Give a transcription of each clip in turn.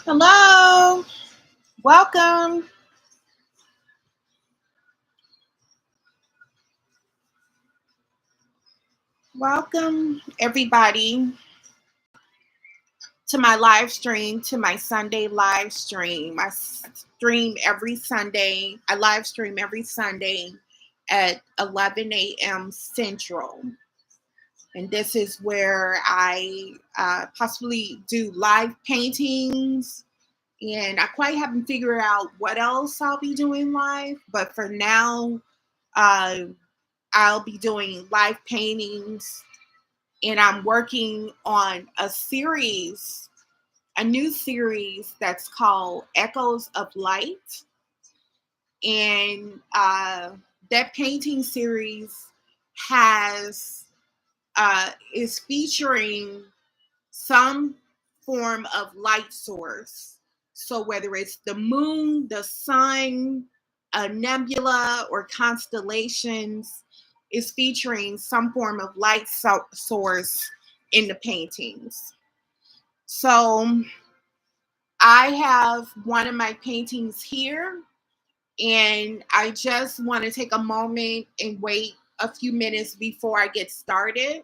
Hello, welcome. Welcome everybody to my live stream, to my Sunday live stream. I stream every Sunday. I live stream every Sunday at 11 a.m. Central. And this is where I possibly do live paintings. And I quite haven't figured out what else I'll be doing live. But for now, uh, I'll be doing live paintings, and I'm working on a new series that's called Echoes of Light. And that painting series has is featuring some form of light source. So whether it's the moon, the sun, a nebula, or constellations, is featuring some form of light source in the paintings. So I have one of my paintings here, and I just want to take a moment and wait a few minutes before I get started.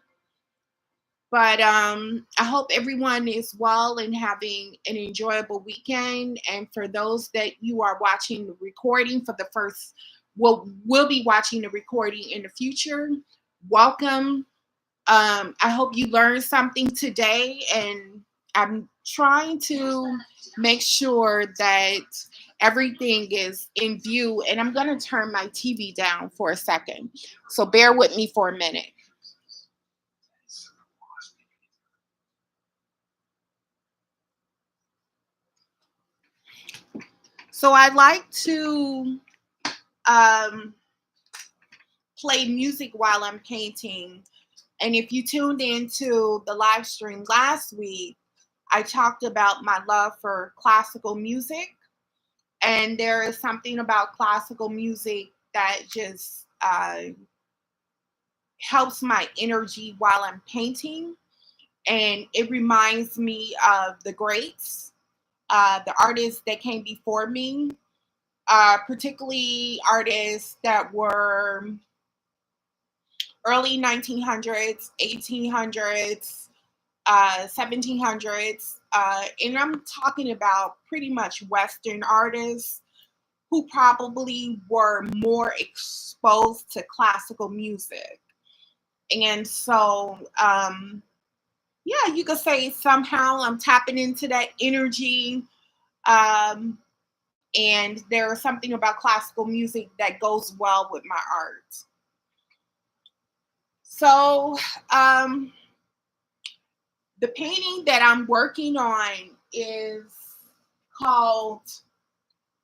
But I hope everyone is well and having an enjoyable weekend. And for those that you are watching the recording for the first, will be watching the recording in the future, welcome. I hope you learned something today, and I'm trying to make sure that everything is in view. And I'm going to turn my TV down for a second. So bear with me for a minute. So I like to play music while I'm painting. And if you tuned into the live stream last week, I talked about my love for classical music. And there is something about classical music that just helps my energy while I'm painting. And it reminds me of the greats, the artists that came before me, particularly artists that were early 1900s, 1800s, 1700s. And I'm talking about pretty much Western artists who probably were more exposed to classical music. And so, yeah, you could say somehow I'm tapping into that energy. Um, and there is something about classical music that goes well with my art. So, the painting that I'm working on is called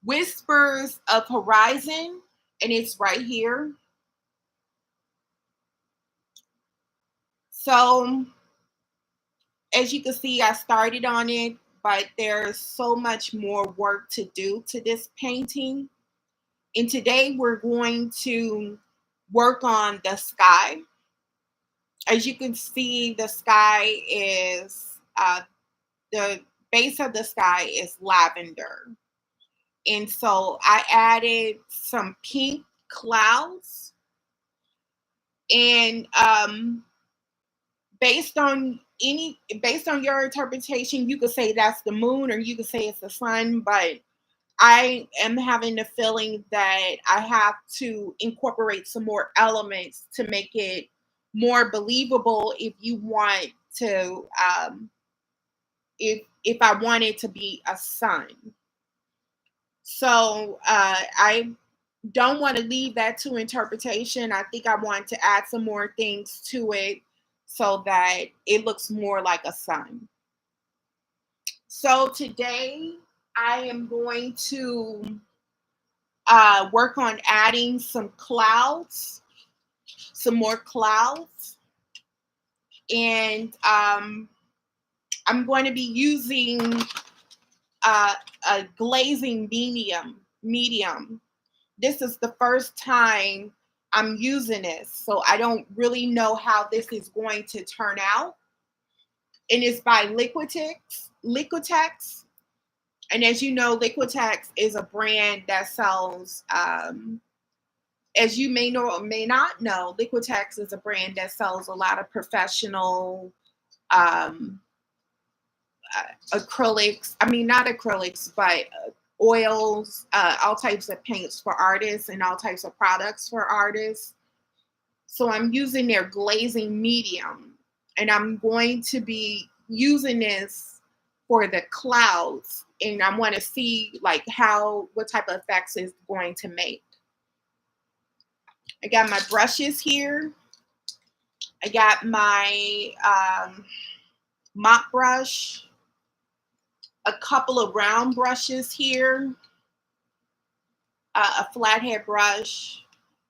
Whispers of Horizon, and it's right here. So, as you can see, I started on it, but there's so much more work to do to this painting. And today we're going to work on the sky. As you can see, the sky is, the base of the sky is lavender. And so I added some pink clouds. And based on your interpretation, you could say that's the moon or you could say it's the sun, but I am having the feeling that I have to incorporate some more elements to make it more believable if you want to if I want it to be a sun. So I don't want to leave that to interpretation. I think I want to add some more things to it so that it looks more like a sun. So today I am going to work on adding some clouds, some more clouds. And I'm going to be using a glazing medium. This is the first time I'm using this, so I don't really know how this is going to turn out. And it's by Liquitex. And as you know, Liquitex is a brand that sells, as you may know or may not know, Liquitex is a brand that sells a lot of professional um, acrylics. I mean, not acrylics, but oils, all types of paints for artists and all types of products for artists. So I'm using their glazing medium, and I'm going to be using this for the clouds, and I want to see like what type of effects it's going to make. I got my brushes here. I got my mop brush, a couple of round brushes here, a flathead brush,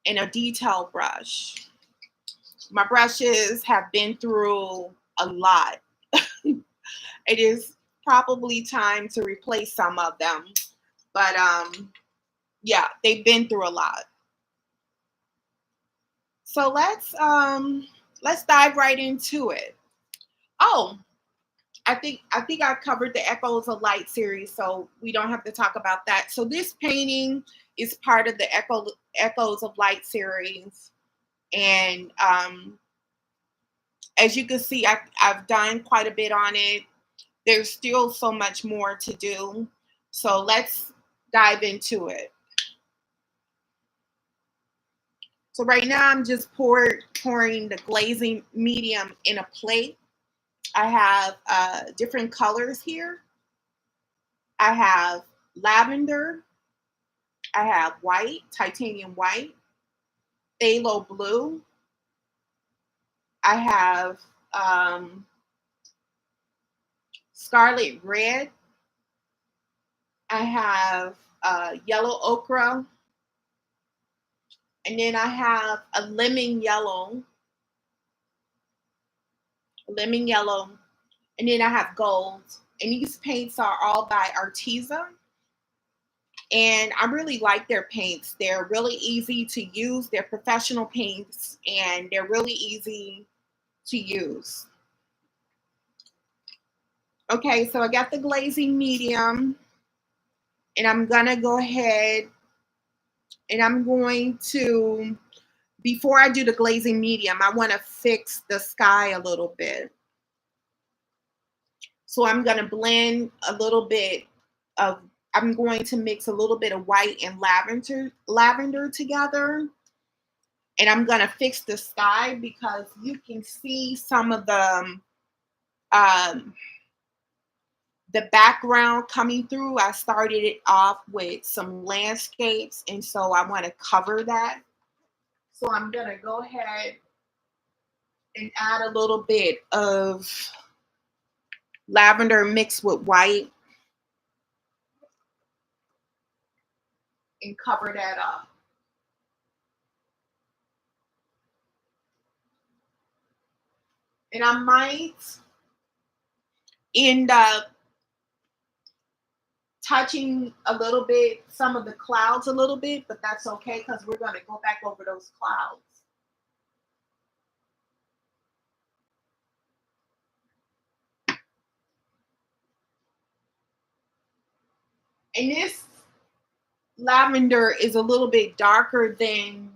and a detail brush. My brushes have been through a lot. It is probably time to replace some of them, but yeah, they've been through a lot. So let's dive right into it. Oh, I think I covered the Echoes of Light series, so we don't have to talk about that. So this painting is part of the Echoes of Light series, and as you can see, I've done quite a bit on it. There's still so much more to do, so let's dive into it. So right now I'm just pouring the glazing medium in a plate. I have different colors here. I have lavender. I have white, titanium white, phthalo blue. I have scarlet red. I have yellow ochre. And then I have a lemon yellow. And then I have gold. And these paints are all by Arteza. And I really like their paints. They're really easy to use. They're professional paints, and they're really easy to use. Okay, so I got the glazing medium, and I'm gonna go ahead and I'm going to, before I do the glazing medium, I wanna fix the sky a little bit. So I'm gonna blend a little bit of, I'm going to mix a little bit of white and lavender together. And I'm gonna fix the sky because you can see some of the background coming through. I started it off with some landscapes, and so I want to cover that. So I'm gonna go ahead and add a little bit of lavender mixed with white and cover that up. And I might end up touching a little bit, some of the clouds a little bit, but that's okay because we're going to go back over those clouds. And this lavender is a little bit darker than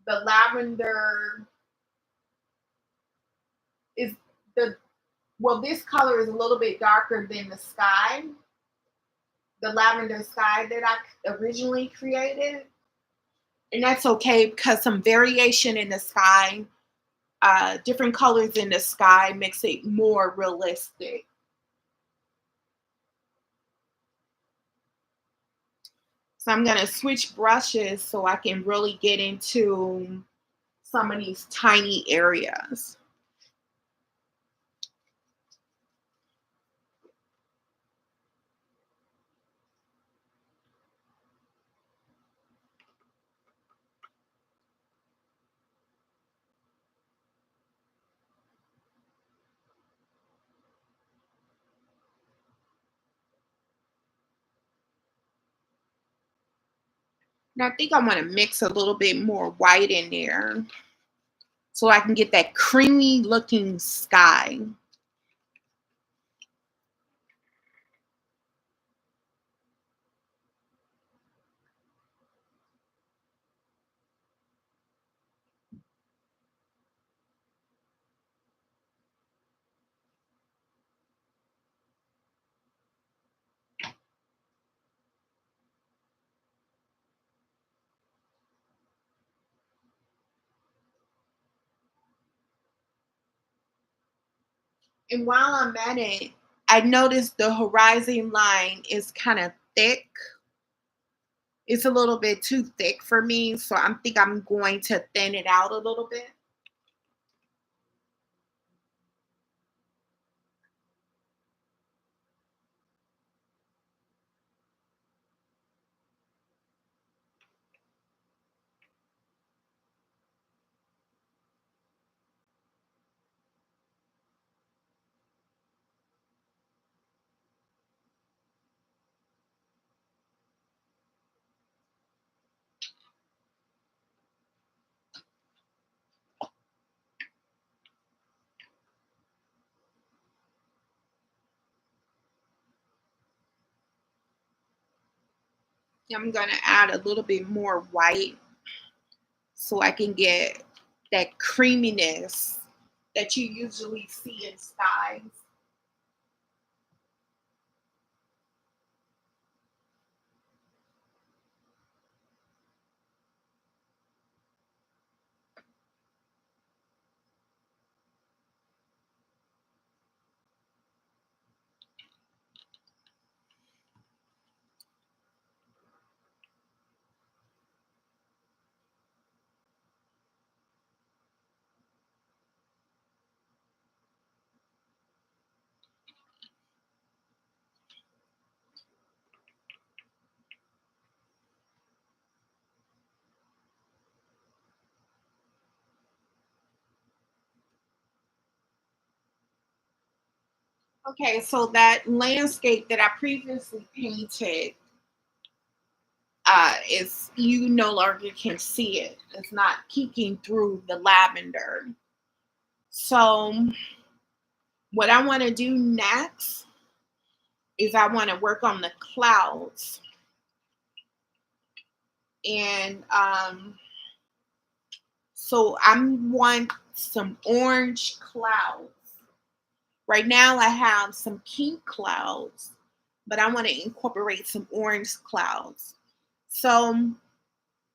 the lavender is the, well, this color is a little bit darker than the sky, the lavender sky that I originally created. And that's okay because some variation in the sky, different colors in the sky makes it more realistic. So I'm going to switch brushes so I can really get into some of these tiny areas. And I think I want to mix a little bit more white in there so I can get that creamy looking sky. And while I'm at it, I noticed the horizon line is kind of thick. It's a little bit too thick for me, so I think I'm going to thin it out a little bit. I'm going to add a little bit more white so I can get that creaminess that you usually see in skies. Okay, so that landscape that I previously painted is you no longer can see it. It's not peeking through the lavender. So what I want to do next is I want to work on the clouds. And so I want some orange clouds. Right now I have some pink clouds, but I want to incorporate some orange clouds. So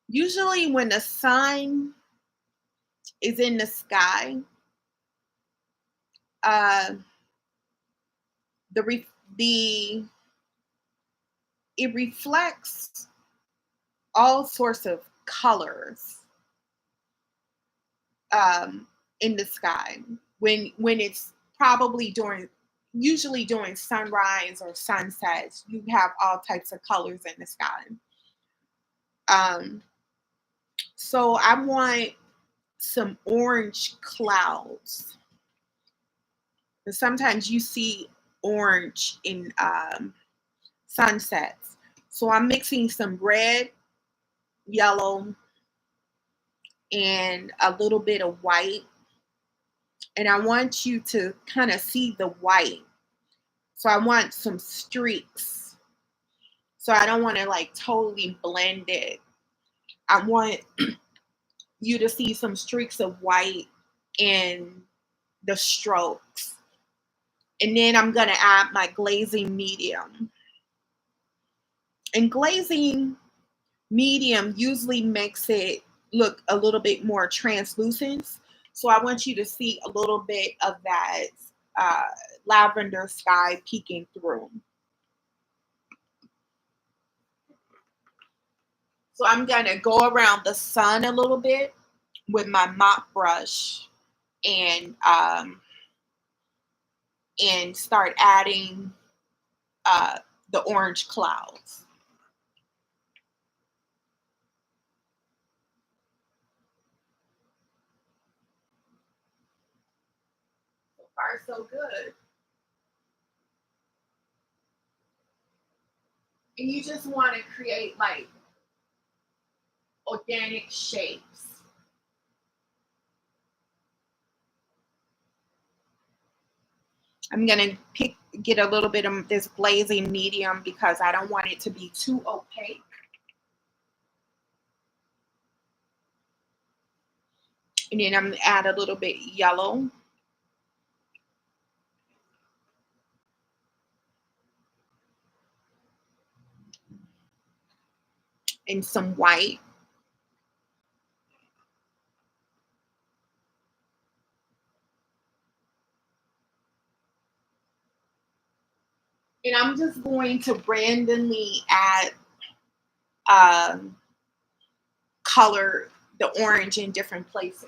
usually when the sun is in the sky, uh, the the it reflects all sorts of colors um, in the sky when it's probably during usually during sunrise or sunsets. You have all types of colors in the sky. Um, so I want some orange clouds. And sometimes you see orange in sunsets. So I'm mixing some red, yellow, and a little bit of white. And I want you to kind of see the white. So I want some streaks. So I don't want to like totally blend it. I want you to see some streaks of white in the strokes. And then I'm going to add my glazing medium. And glazing medium usually makes it look a little bit more translucent. So I want you to see a little bit of that uh, lavender sky peeking through. So I'm going to go around the sun a little bit with my mop brush and start adding uh, the orange clouds. So far, so good. And you just want to create like organic shapes. I'm gonna get a little bit of this glazing medium because I don't want it to be too opaque. And then I'm gonna add a little bit yellow and some white. And I'm just going to randomly add um, color the orange in different places.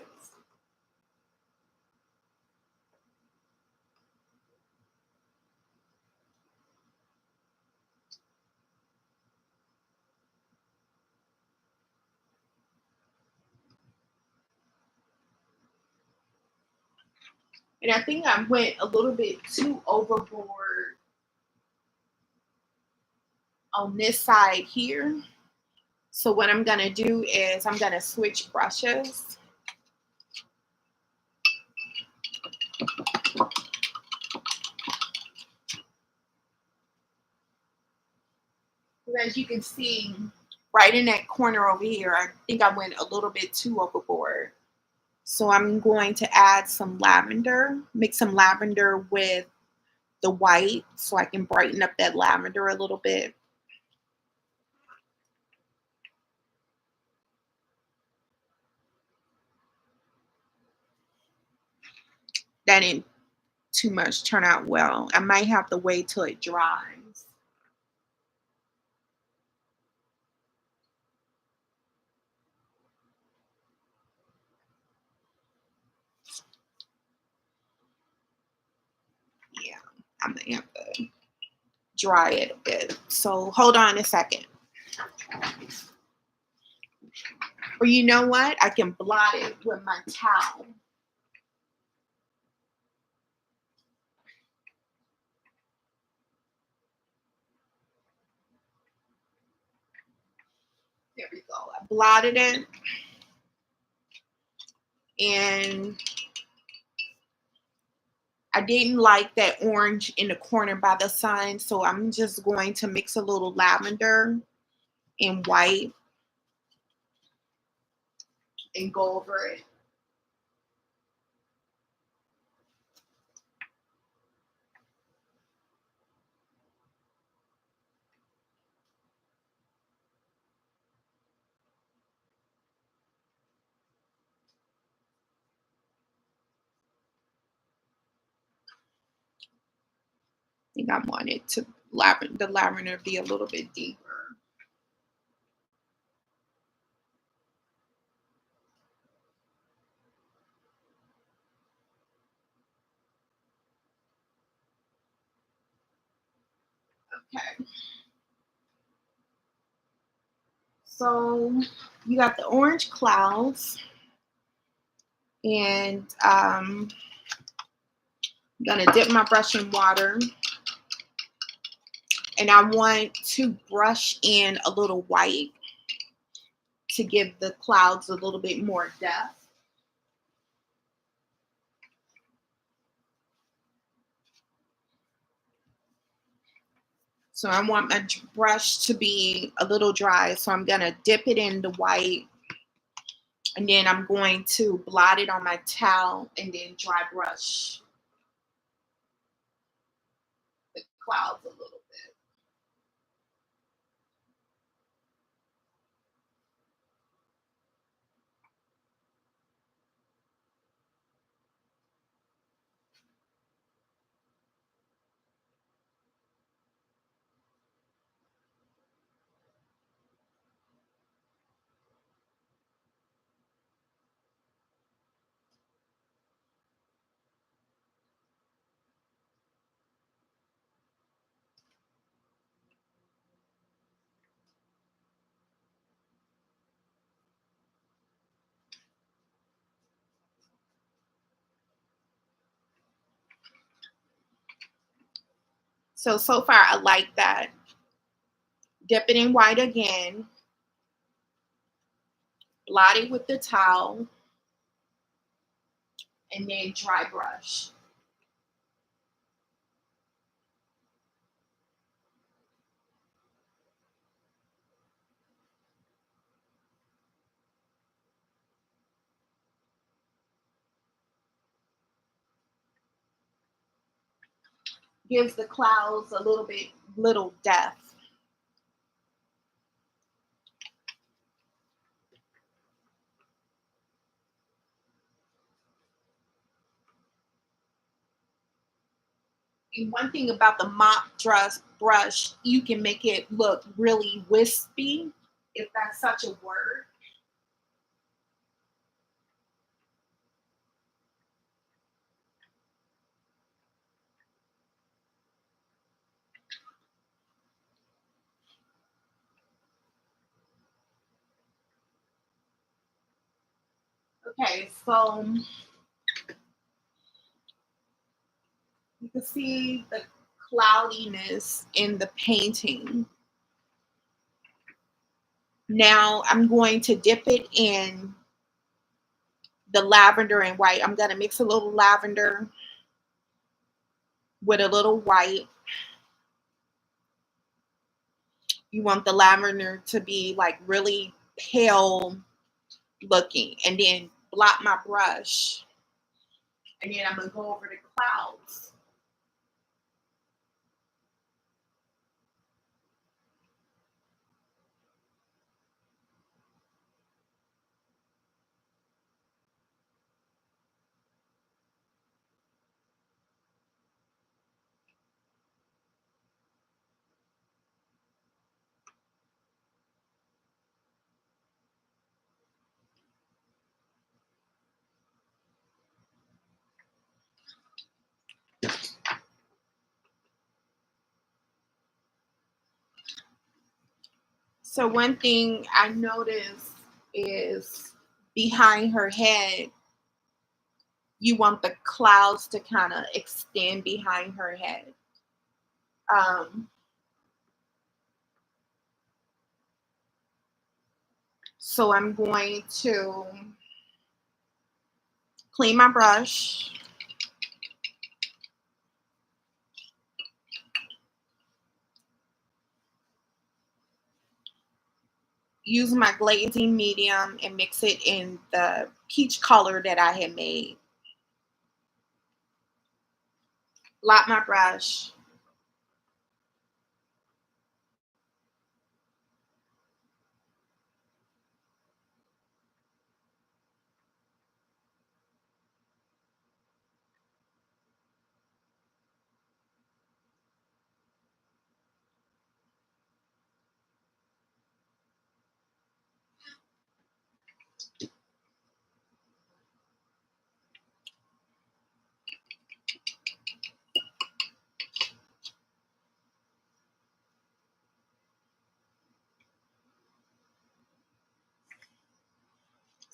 And I think I went a little bit too overboard on this side here. So what I'm gonna do is I'm gonna switch brushes. As you can see, right in that corner over here, I think I went a little bit too overboard. So I'm going to add some lavender, mix some lavender with the white so I can brighten up that lavender a little bit. That didn't too much turn out well. I might have to wait till it dries. Yeah, I'm gonna have to dry it a bit. So hold on a second. Or you know what? I can blot it with my towel. There we go. I blotted it. And I didn't like that orange in the corner by the sun. So I'm just going to mix a little lavender and white and go over it. I think I wanted to the lavender be a little bit deeper. Okay. So you got the orange clouds, and I'm gonna dip my brush in water, and I want to brush in a little white to give the clouds a little bit more depth. So I want my brush to be a little dry, so I'm gonna dip it in the white, and then I'm going to blot it on my towel and then dry brush the clouds a little bit. So far I like that. Dip it in white again, blot it with the towel, and then dry brush. Gives the clouds a little depth. And one thing about the mop brush, you can make it look really wispy, if that's such a word. Okay, so you can see the cloudiness in the painting. Now I'm going to dip it in the lavender and white. I'm going to mix a little lavender with a little white. You want the lavender to be like really pale looking, and then blot my brush, and then I'm going to go over the clouds. So one thing I noticed is behind her head, you want the clouds to kind of extend behind her head. Um, so I'm going to clean my brush. Use my glazing medium and mix it in the peach color that I had made. Blot my brush.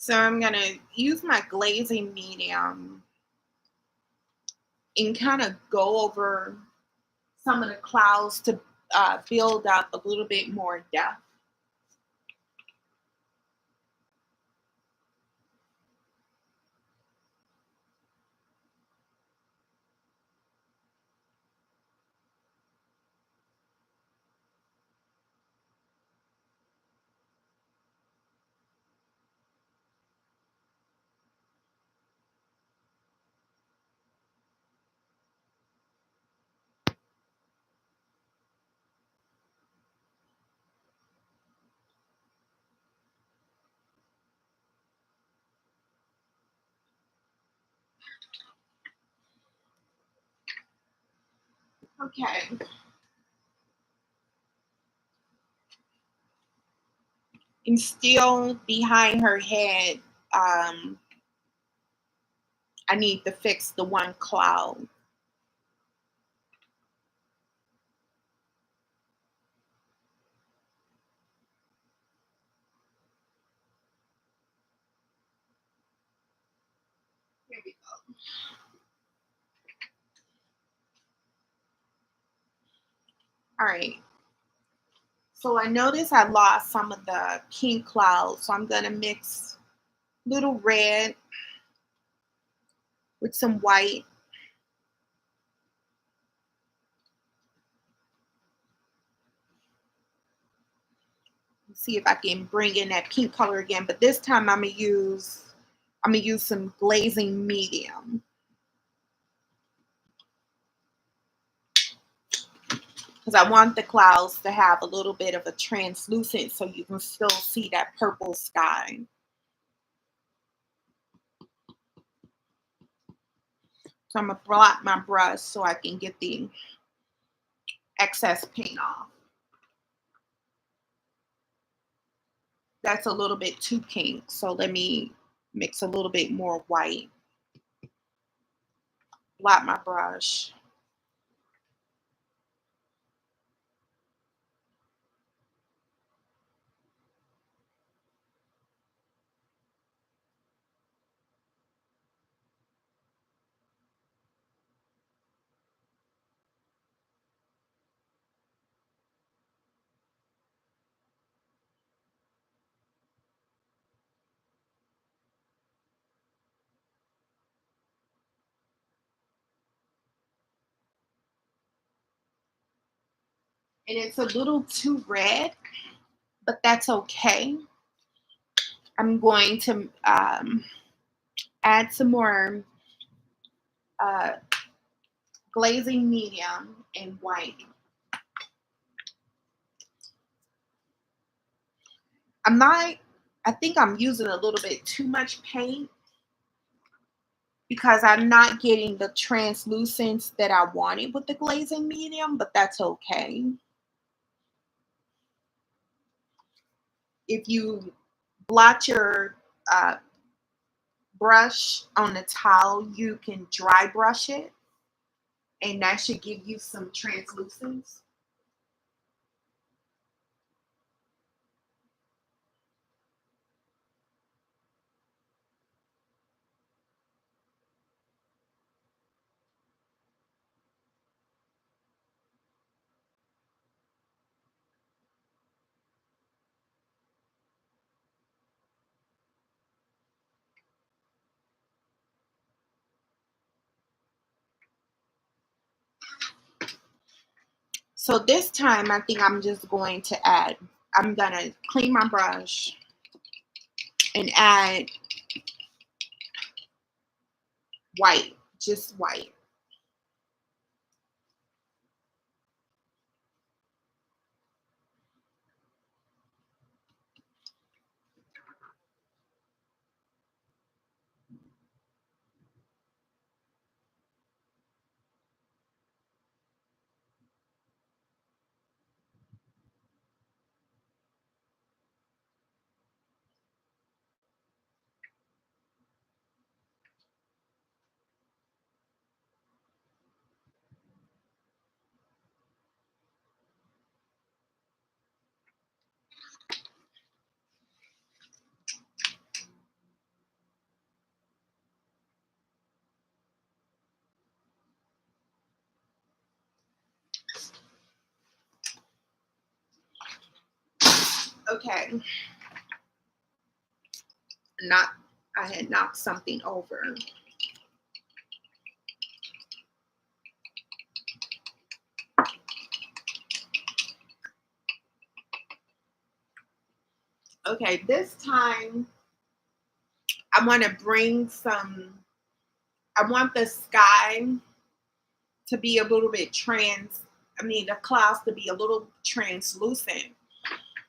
So I'm going to use my glazing medium and kind of go over some of the clouds to build up a little bit more depth. Okay. And still behind her head, I need to fix the one cloud. Here we go. All right. So I noticed I lost some of the pink clouds, so I'm going to mix little red with some white. See if I can bring in that pink color again, but this time I'm gonna use some glazing medium, because I want the clouds to have a little bit of a translucent so you can still see that purple sky. So I'm gonna blot my brush so I can get the excess paint off. That's a little bit too pink, so let me mix a little bit more white. Blot my brush. And it's a little too red, but that's okay. I'm going to add some more uh, glazing medium and white. I think I'm using a little bit too much paint because I'm not getting the translucence that I wanted with the glazing medium, but that's okay. If you blot your uh, brush on the towel, you can dry brush it, and that should give you some translucence. So this time, I think I'm just going to I'm gonna clean my brush and add white, just white. Okay, not I had knocked something over. Okay, this time I want to bring some. I want the sky to be a little bit the clouds to be a little translucent.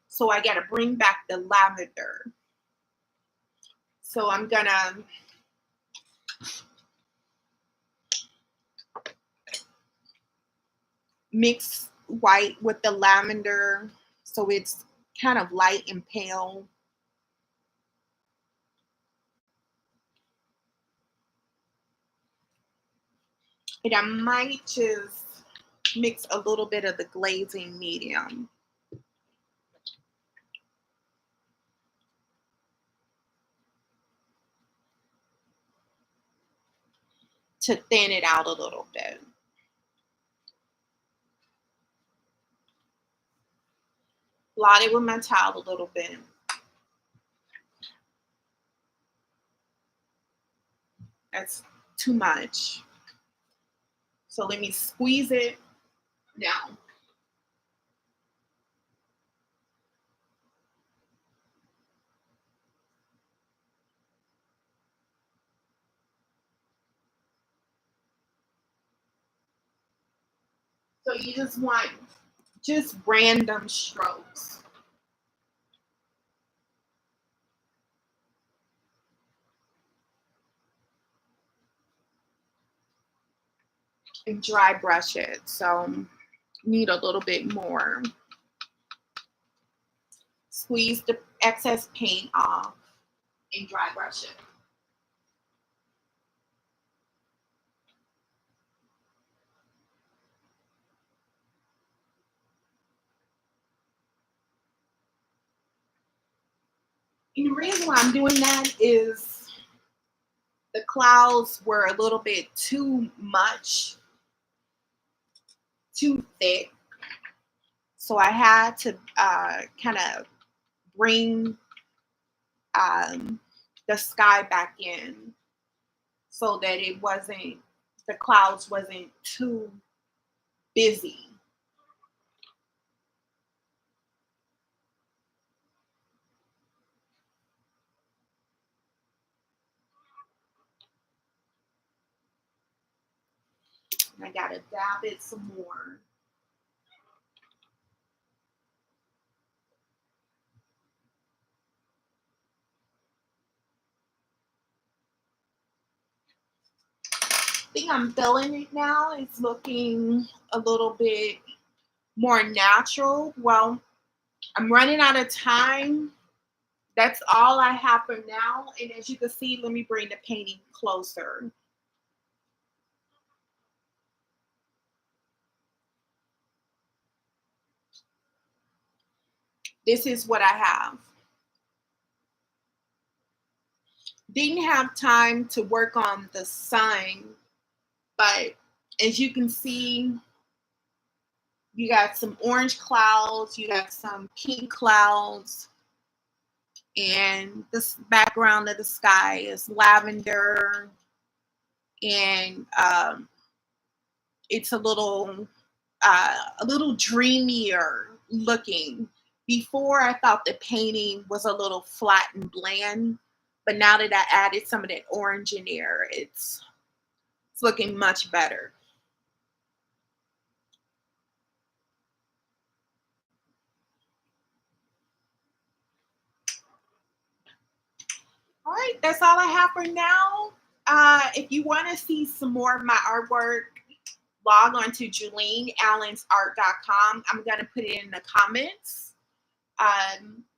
So I got to bring back the lavender. So I'm gonna mix white with the lavender so it's kind of light and pale. And I might just mix a little bit of the glazing medium to thin it out a little bit. Blot it with my towel a little bit. That's too much. So let me squeeze it down. So you just want just random strokes. And dry brush it. So need a little bit more. Squeeze the excess paint off and dry brush it. And the reason why I'm doing that is the clouds were a little bit too much, too thick. So I had to kind of bring the sky back in so that it wasn't, the clouds wasn't too busy. And I gotta dab it some more. I think I'm feeling it now. It's looking a little bit more natural. Well, I'm running out of time. That's all I have for now. And as you can see, let me bring the painting closer. This is what I have. Didn't have time to work on the sun, but as you can see, you got some orange clouds, you got some pink clouds, and this background of the sky is lavender, and it's a little dreamier looking. Before I thought the painting was a little flat and bland, but now that I added some of that orange in there, it's looking much better. All right, that's all I have for now. If you want to see some more of my artwork, log on to JuleneAllensArt.com. I'm going to put it in the comments.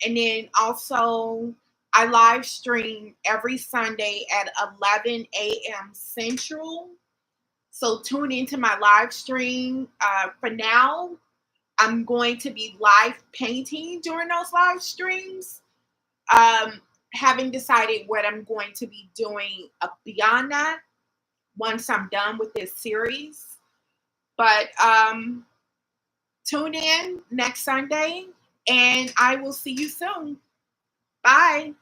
And then also, I live stream every Sunday at 11 a.m. Central. So tune into my live stream. For now, I'm going to be live painting during those live streams. Having decided what I'm going to be doing beyond that once I'm done with this series. But tune in next Sunday, and I will see you soon. Bye.